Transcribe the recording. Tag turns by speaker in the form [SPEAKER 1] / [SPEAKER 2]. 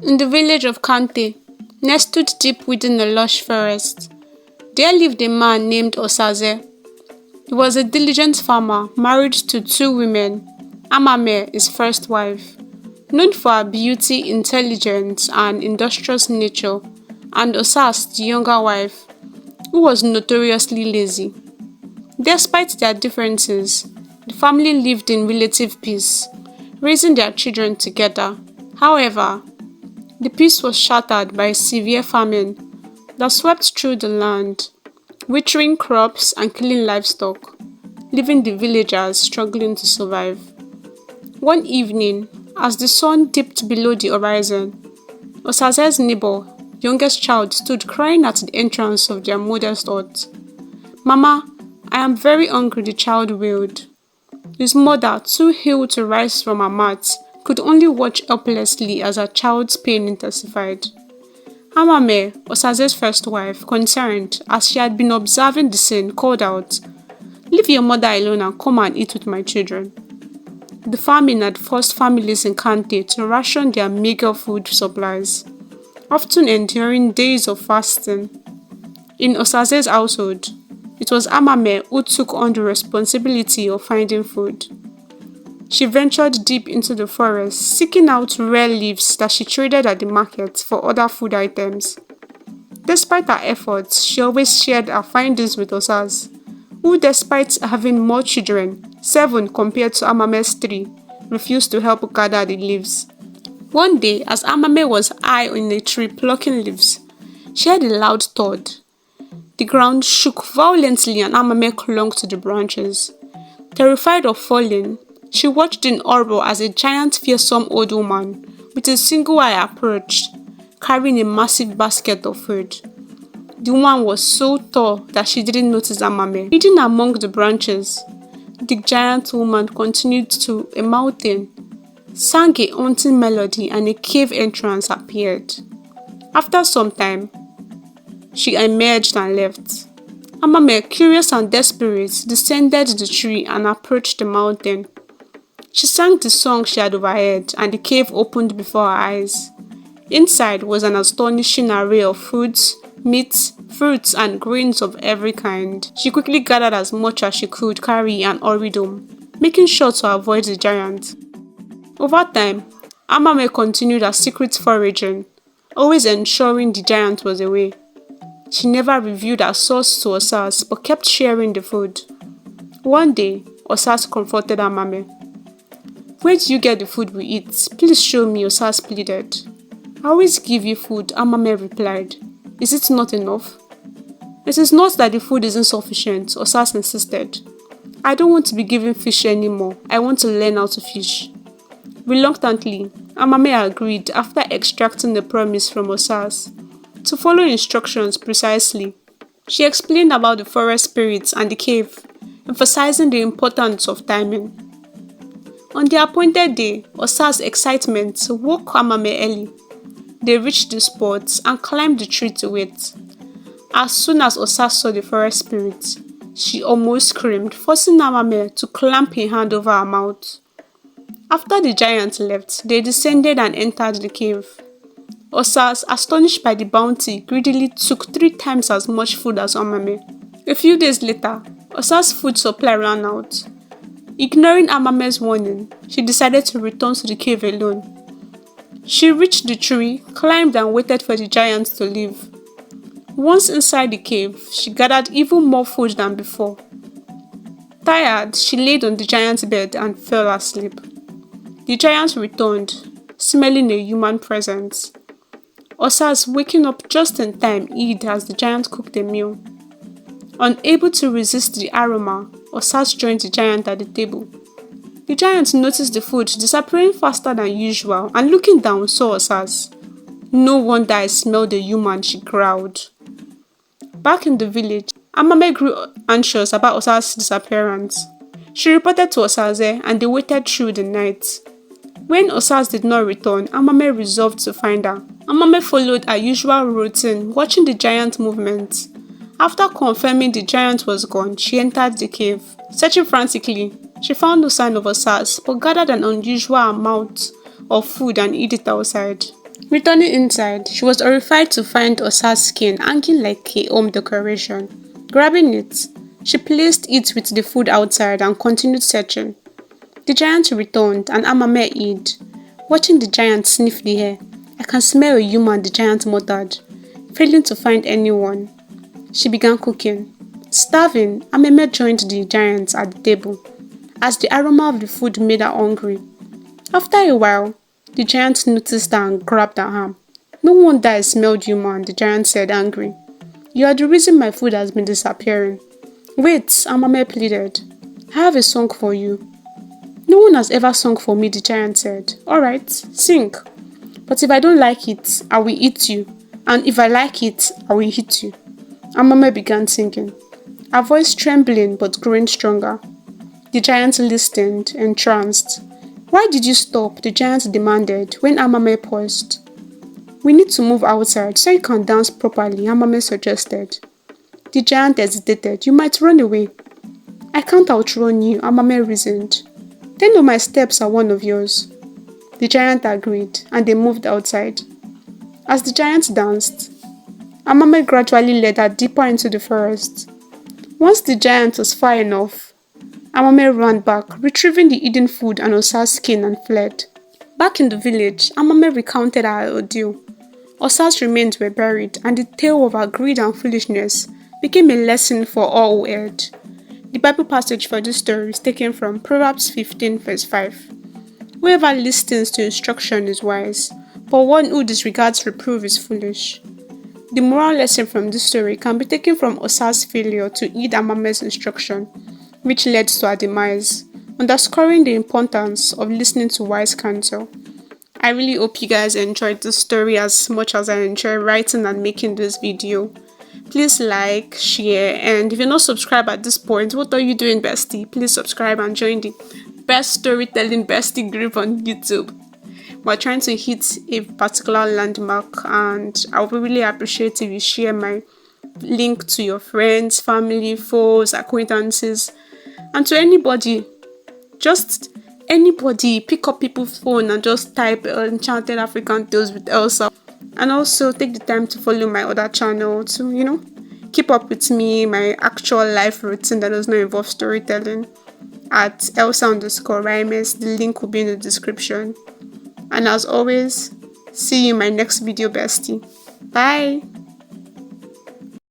[SPEAKER 1] In the village of Kante, nestled deep within a lush forest, there lived a man named Osaze. He was a diligent farmer married to two women, Amame, his first wife, known for her beauty, intelligence, and industrious nature, and Osas, the younger wife, who was notoriously lazy. Despite their differences, the family lived in relative peace, raising their children together. However, the peace was shattered by a severe famine that swept through the land, withering crops and killing livestock, leaving the villagers struggling to survive. One evening, as the sun dipped below the horizon, Osaze's neighbor, youngest child, stood crying at the entrance of their modest hut. "Mama, I am very hungry," the child wailed. His mother, too ill to rise from her mat, could only watch helplessly as her child's pain intensified. Amame, Osaze's first wife, concerned as she had been observing the scene, called out, "Leave your mother alone and come and eat with my children." The famine had forced families in Kante to ration their meager food supplies, often enduring days of fasting. In Osaze's household, it was Amame who took on the responsibility of finding food. She ventured deep into the forest, seeking out rare leaves that she traded at the market for other food items. Despite her efforts, she always shared her findings with Osas, who, despite having more children, 7 compared to Amame's 3, refused to help gather the leaves. One day, as Amame was high on a tree plucking leaves, she heard a loud thud. The ground shook violently and Amame clung to the branches. Terrified of falling, she watched in horror as a giant, fearsome old woman with a single eye approached, carrying a massive basket of food. The woman was so tall that she didn't notice Amame. Hidden among the branches, the giant woman continued to a mountain, sang a haunting melody, and a cave entrance appeared. After some time, she emerged and left. Amame, curious and desperate, descended the tree and approached the mountain. She sang the song she had overheard, and the cave opened before her eyes. Inside was an astonishing array of foods, meats, fruits, and grains of every kind. She quickly gathered as much as she could carry and hurried home, making sure to avoid the giant. Over time, Amame continued her secret foraging, always ensuring the giant was away. She never revealed her source to Osas, but kept sharing the food. One day, Osas confronted Amame. "Where do you get the food we eat? Please show me," Osas pleaded. "I always give you food," Amame replied. "Is it not enough?" "It is not that the food isn't sufficient," Osas insisted. "I don't want to be given fish anymore. I want to learn how to fish." Reluctantly, Amame agreed after extracting the promise from Osas to follow instructions precisely. She explained about the forest spirits and the cave, emphasizing the importance of timing. On the appointed day, Osas' excitement woke Amame early. They reached the spot and climbed the tree to wait. As soon as Osas saw the forest spirit, she almost screamed, forcing Amame to clamp a hand over her mouth. After the giant left, they descended and entered the cave. Osas, astonished by the bounty, greedily took 3 times as much food as Amame. A few days later, Osas' food supply ran out. Ignoring Amame's warning, she decided to return to the cave alone. She reached the tree, climbed, and waited for the giant to leave. Once inside the cave, she gathered even more food than before. Tired, she laid on the giant's bed and fell asleep. The giant returned, smelling a human presence. Osas, waking up just in time, hid as the giant cooked a meal. Unable to resist the aroma, Osas joined the giant at the table. The giant noticed the food disappearing faster than usual and looking down saw Osas. "No wonder I smelled a human," she growled. Back in the village, Amame grew anxious about Osas' disappearance. She reported to Osaze and they waited through the night. When Osas did not return, Amame resolved to find her. Amame followed her usual routine, watching the giant movements. After confirming the giant was gone, she entered the cave. Searching frantically, she found no sign of Osas, but gathered an unusual amount of food and hid it outside. Returning inside, she was horrified to find Osa's skin hanging like a home decoration. Grabbing it, she placed it with the food outside and continued searching. The giant returned and Amame hid. Watching the giant sniff the air, "I can smell a human," the giant muttered. Failing to find anyone, she began cooking. Starving, Amame joined the giant at the table, as the aroma of the food made her hungry. After a while, the giant noticed her and grabbed her arm. "No wonder I smelled human," the giant said, angry. "You are the reason my food has been disappearing." "Wait," Amame pleaded. "I have a song for you." "No one has ever sung for me," the giant said. "Alright, sing. But if I don't like it, I will eat you. And if I like it, I will hit you." Amame began singing, her voice trembling but growing stronger. The giant listened, entranced. "Why did you stop?" the giant demanded when Amame paused. "We need to move outside so you can dance properly," Amame suggested. The giant hesitated. "You might run away." "I can't outrun you," Amame reasoned. "Then know my steps are one of yours." The giant agreed, and they moved outside. As the giant danced, Amame gradually led her deeper into the forest. Once the giant was far enough, Amame ran back, retrieving the hidden food and Osa's skin, and fled. Back in the village, Amame recounted her ordeal. Osa's remains were buried, and the tale of her greed and foolishness became a lesson for all who heard. The Bible passage for this story is taken from Proverbs 15 verse 5. "Whoever listens to instruction is wise, but one who disregards reproof is foolish." The moral lesson from this story can be taken from Osa's failure to heed Amame's instruction, which led to her demise, underscoring the importance of listening to wise counsel. I really hope you guys enjoyed this story as much as I enjoy writing and making this video. Please like, share, and if you're not subscribed at this point, what are you doing, bestie? Please subscribe and join the best storytelling bestie group on YouTube. We're trying to hit a particular landmark, and I would really appreciate if you share my link to your friends, family, foes, acquaintances, and to anybody. Just anybody. Pick up people's phone and just type Enchanted African Tales with Elsa. And also take the time to follow my other channel to, keep up with me, my actual life routine that does not involve storytelling, at Elsa_Rhymes. The link will be in the description. And as always, see you in my next video, bestie. Bye!